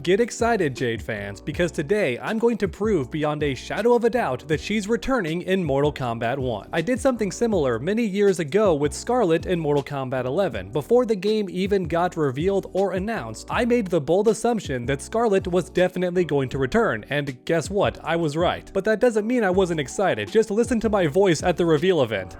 Get excited, Jade fans, because today I'm going to prove beyond a shadow of a doubt that she's returning in Mortal Kombat 1. I did something similar many years ago with Scarlet in Mortal Kombat 11. Before the game even got revealed or announced, I made the bold assumption that Scarlet was definitely going to return, and guess what? I was right. But that doesn't mean I wasn't excited. Just listen to my voice at the reveal event.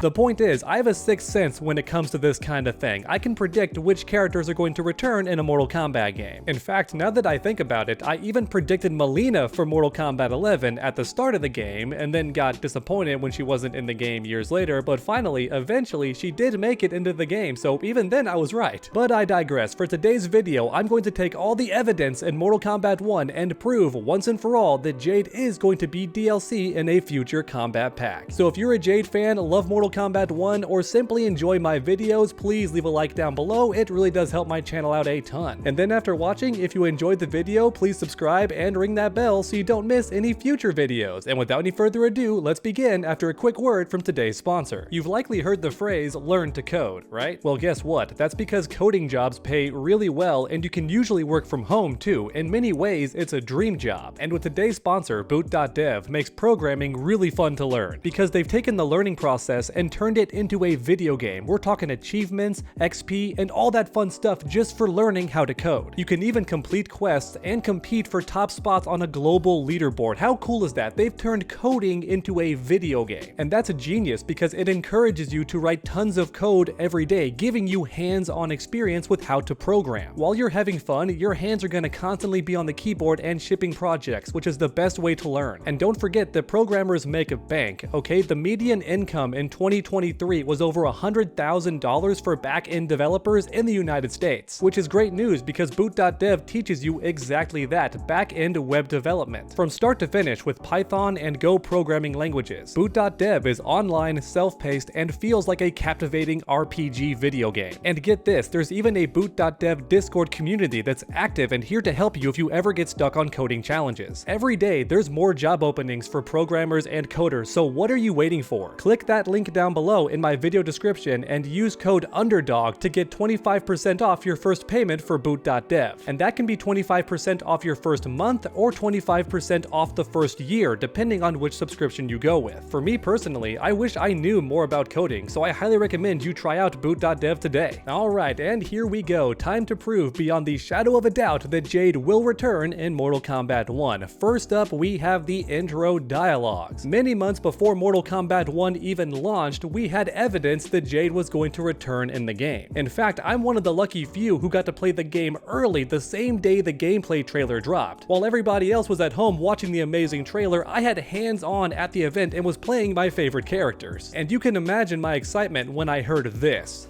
The point is, I have a sixth sense when it comes to this kind of thing. I can predict which characters are going to return in a Mortal Kombat game. In fact, now that I think about it, I even predicted Mileena for Mortal Kombat 11 at the start of the game, and then got disappointed when she wasn't in the game years later, but finally, eventually, she did make it into the game, so even then I was right. But I digress. For today's video, I'm going to take all the evidence in Mortal Kombat 1 and prove once and for all that Jade is going to be DLC in a future combat pack. So if you're a Jade fan, love Mortal Kombat 1, or simply enjoy my videos, please leave a like down below. It really does help my channel out a ton. And then after watching, if you enjoyed the video, please subscribe and ring that bell so you don't miss any future videos. And without any further ado, let's begin after a quick word from today's sponsor. You've likely heard the phrase, learn to code, right? Well, guess what? That's because coding jobs pay really well, and you can usually work from home too. In many ways, it's a dream job. And with today's sponsor, Boot.dev, makes programming really fun to learn, because they've taken the learning process and turned it into a video game. We're talking achievements, XP, and all that fun stuff just for learning how to code. You can even complete quests and compete for top spots on a global leaderboard. How cool is that? They've turned coding into a video game. And that's a genius because it encourages you to write tons of code every day, giving you hands-on experience with how to program. While you're having fun, your hands are going to constantly be on the keyboard and shipping projects, which is the best way to learn. And don't forget that programmers make a bank, okay? The median income in 2023 was over $100,000 for back-end developers in the United States, which is great news because Boot.dev teaches you exactly that, back-end web development, from start to finish with Python and Go programming languages. Boot.dev is online, self-paced, and feels like a captivating RPG video game. And get this, there's even a Boot.dev Discord community that's active and here to help you if you ever get stuck on coding challenges. Every day, there's more job openings for programmers and coders, so what are you waiting for? Click that link down below in my video description and use code UNDERDOG to get 25% off your first payment for Boot.dev. And that can be 25% off your first month or 25% off the first year, depending on which subscription you go with. For me personally, I wish I knew more about coding, so I highly recommend you try out Boot.dev today. Alright, and here we go. Time to prove beyond the shadow of a doubt that Jade will return in Mortal Kombat 1. First up, we have the intro dialogues. Many months before Mortal Kombat 1 even launched, we had evidence that Jade was going to return in the game. In fact, I'm one of the lucky few who got to play the game early, the same day the gameplay trailer dropped. While everybody else was at home watching the amazing trailer, I had hands-on at the event and was playing my favorite characters. And you can imagine my excitement when I heard this.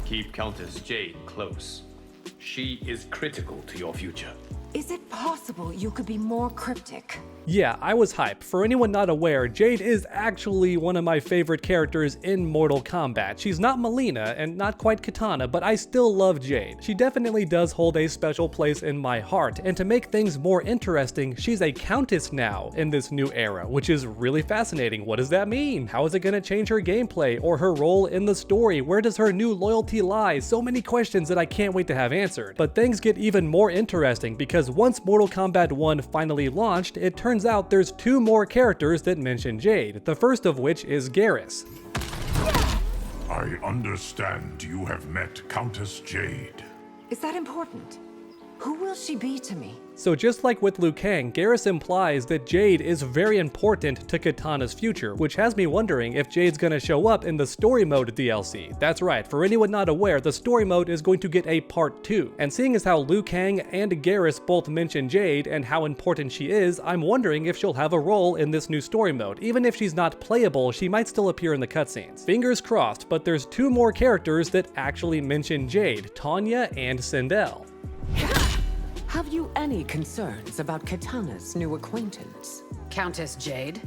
Keep Countess Jade close. She is critical to your future. Is it possible you could be more cryptic? Yeah, I was hyped. For anyone not aware, Jade is actually one of my favorite characters in Mortal Kombat. She's not Mileena and not quite Kitana, but I still love Jade. She definitely does hold a special place in my heart, and to make things more interesting, she's a countess now in this new era, which is really fascinating. What does that mean? How is it gonna change her gameplay or her role in the story? Where does her new loyalty lie? So many questions that I can't wait to have answered. But things get even more interesting because once Mortal Kombat 1 finally launched, it turns out there's two more characters that mention Jade, the first of which is Garrus. I understand you have met Countess Jade. Is that important? Who will she be to me? So just like with Liu Kang, Garrus implies that Jade is very important to Kitana's future, which has me wondering if Jade's gonna show up in the story mode DLC. That's right, for anyone not aware, the story mode is going to get a part 2. And seeing as how Liu Kang and Garrus both mention Jade and how important she is, I'm wondering if she'll have a role in this new story mode. Even if she's not playable, she might still appear in the cutscenes. Fingers crossed, but there's two more characters that actually mention Jade, Tanya and Sindel. Have you any concerns about Kitana's new acquaintance? Countess Jade?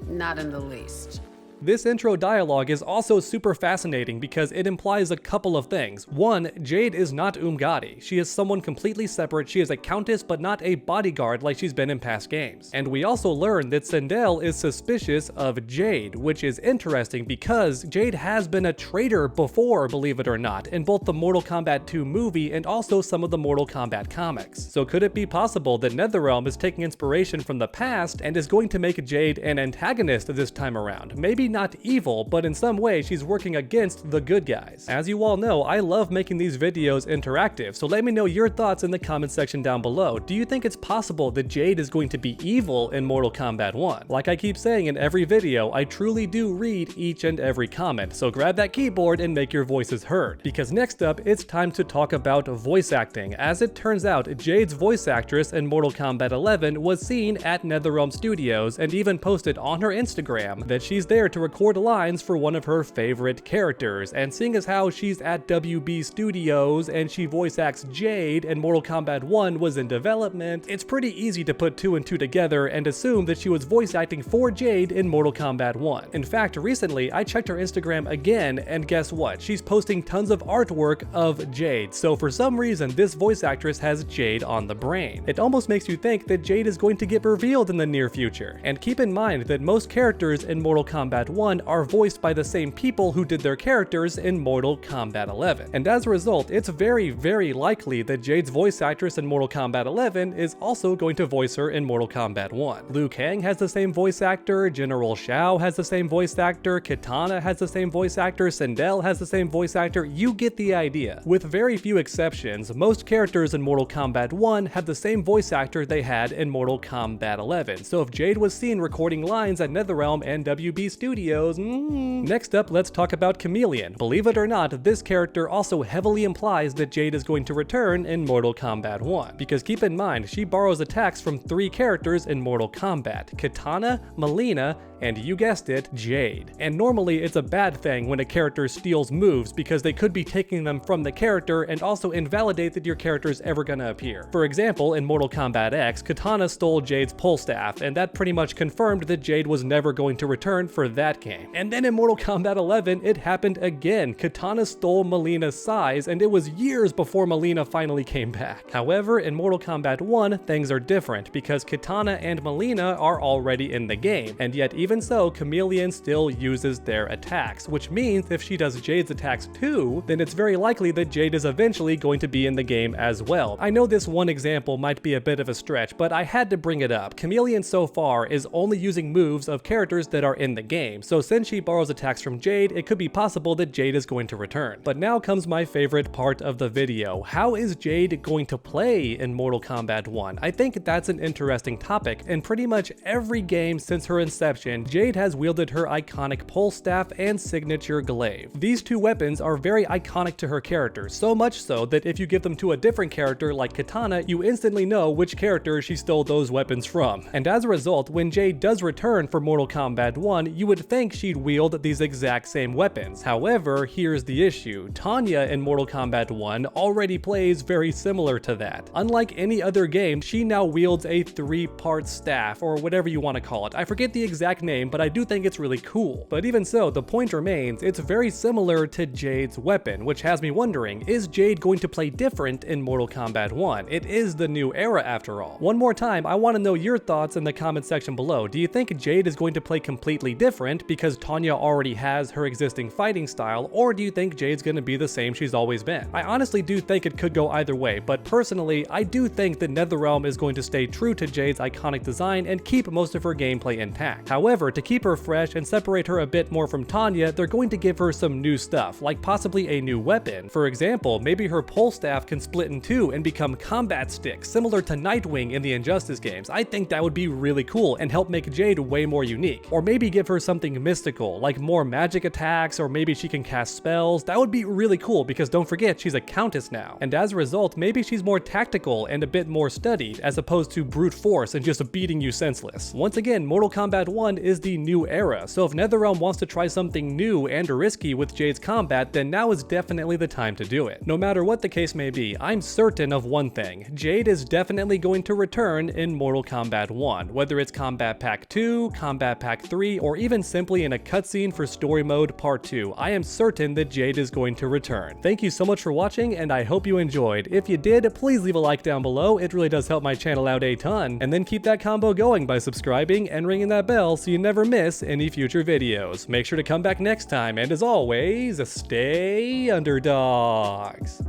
Not in the least. This intro dialogue is also super fascinating because it implies a couple of things. One, Jade is not Umgadi. She is someone completely separate. She is a countess but not a bodyguard like she's been in past games. And we also learn that Sindel is suspicious of Jade, which is interesting because Jade has been a traitor before, believe it or not, in both the Mortal Kombat 2 movie and also some of the Mortal Kombat comics. So could it be possible that NetherRealm is taking inspiration from the past and is going to make Jade an antagonist this time around? Maybe not evil, but in some way she's working against the good guys. As you all know, I love making these videos interactive, so let me know your thoughts in the comment section down below. Do you think it's possible that Jade is going to be evil in Mortal Kombat 1? Like I keep saying in every video, I truly do read each and every comment, so grab that keyboard and make your voices heard. Because next up, it's time to talk about voice acting. As it turns out, Jade's voice actress in Mortal Kombat 11 was seen at NetherRealm Studios and even posted on her Instagram that she's there to record lines for one of her favorite characters. And seeing as how she's at WB Studios and she voice acts Jade and Mortal Kombat 1 was in development, it's pretty easy to put 2 and 2 together and assume that she was voice acting for Jade in Mortal Kombat 1. In fact, recently I checked her Instagram again and guess what? She's posting tons of artwork of Jade. So for some reason, this voice actress has Jade on the brain. It almost makes you think that Jade is going to get revealed in the near future. And keep in mind that most characters in Mortal Kombat 1 are voiced by the same people who did their characters in Mortal Kombat 11. And as a result, it's very, very likely that Jade's voice actress in Mortal Kombat 11 is also going to voice her in Mortal Kombat 1. Liu Kang has the same voice actor, General Shao has the same voice actor, Kitana has the same voice actor, Sindel has the same voice actor. You get the idea. With very few exceptions, most characters in Mortal Kombat 1 have the same voice actor they had in Mortal Kombat 11. So if Jade was seen recording lines at NetherRealm and WB Studios, Next up, let's talk about Chameleon. Believe it or not, this character also heavily implies that Jade is going to return in Mortal Kombat 1. Because keep in mind, she borrows attacks from 3 characters in Mortal Kombat: Kitana, Mileena, and you guessed it, Jade. And normally it's a bad thing when a character steals moves because they could be taking them from the character and also invalidate that your character's ever gonna appear. For example, in Mortal Kombat X, Kitana stole Jade's pole staff, and that pretty much confirmed that Jade was never going to return for that game. And then in Mortal Kombat 11, it happened again. Kitana stole Mileena's size, and it was years before Mileena finally came back. However, in Mortal Kombat 1, things are different because Kitana and Mileena are already in the game, and yet even so, Chameleon still uses their attacks, which means if she does Jade's attacks too, then it's very likely that Jade is eventually going to be in the game as well. I know this one example might be a bit of a stretch, but I had to bring it up. Chameleon so far is only using moves of characters that are in the game, so since she borrows attacks from Jade, it could be possible that Jade is going to return. But now comes my favorite part of the video. How is Jade going to play in Mortal Kombat 1? I think that's an interesting topic. In pretty much every game since her inception, Jade has wielded her iconic pole staff and signature glaive. These 2 weapons are very iconic to her character, so much so that if you give them to a different character like Kitana, you instantly know which character she stole those weapons from. And as a result, when Jade does return for Mortal Kombat 1, you would think she'd wield these exact same weapons. However, here's the issue. Tanya in Mortal Kombat 1 already plays very similar to that. Unlike any other game, she now wields a 3-part staff, or whatever you want to call it. I forget the exact name, but I do think it's really cool. But even so, the point remains, it's very similar to Jade's weapon, which has me wondering, is Jade going to play different in Mortal Kombat 1? It is the new era after all. One more time, I want to know your thoughts in the comment section below. Do you think Jade is going to play completely different because Tanya already has her existing fighting style, or do you think Jade's going to be the same she's always been? I honestly do think it could go either way, but personally, I do think that NetherRealm is going to stay true to Jade's iconic design and keep most of her gameplay intact. However, to keep her fresh and separate her a bit more from Tanya, they're going to give her some new stuff, like possibly a new weapon. For example, maybe her pole staff can split in 2 and become combat sticks, similar to Nightwing in the Injustice games. I think that would be really cool and help make Jade way more unique. Or maybe give her something mystical, like more magic attacks, or maybe she can cast spells. That would be really cool because don't forget, she's a countess now. And as a result, maybe she's more tactical and a bit more studied, as opposed to brute force and just beating you senseless. Once again, Mortal Kombat 1 is the new era, so if NetherRealm wants to try something new and risky with Jade's combat, then now is definitely the time to do it. No matter what the case may be, I'm certain of one thing: Jade is definitely going to return in Mortal Kombat 1, whether it's Combat Pack 2, Combat Pack 3, or even simply in a cutscene for Story Mode Part 2. I am certain that Jade is going to return. Thank you so much for watching, and I hope you enjoyed. If you did, please leave a like down below. It really does help my channel out a ton. And then keep that combo going by subscribing and ringing that bell so you never miss any future videos. Make sure to come back next time, and as always, stay underdogs.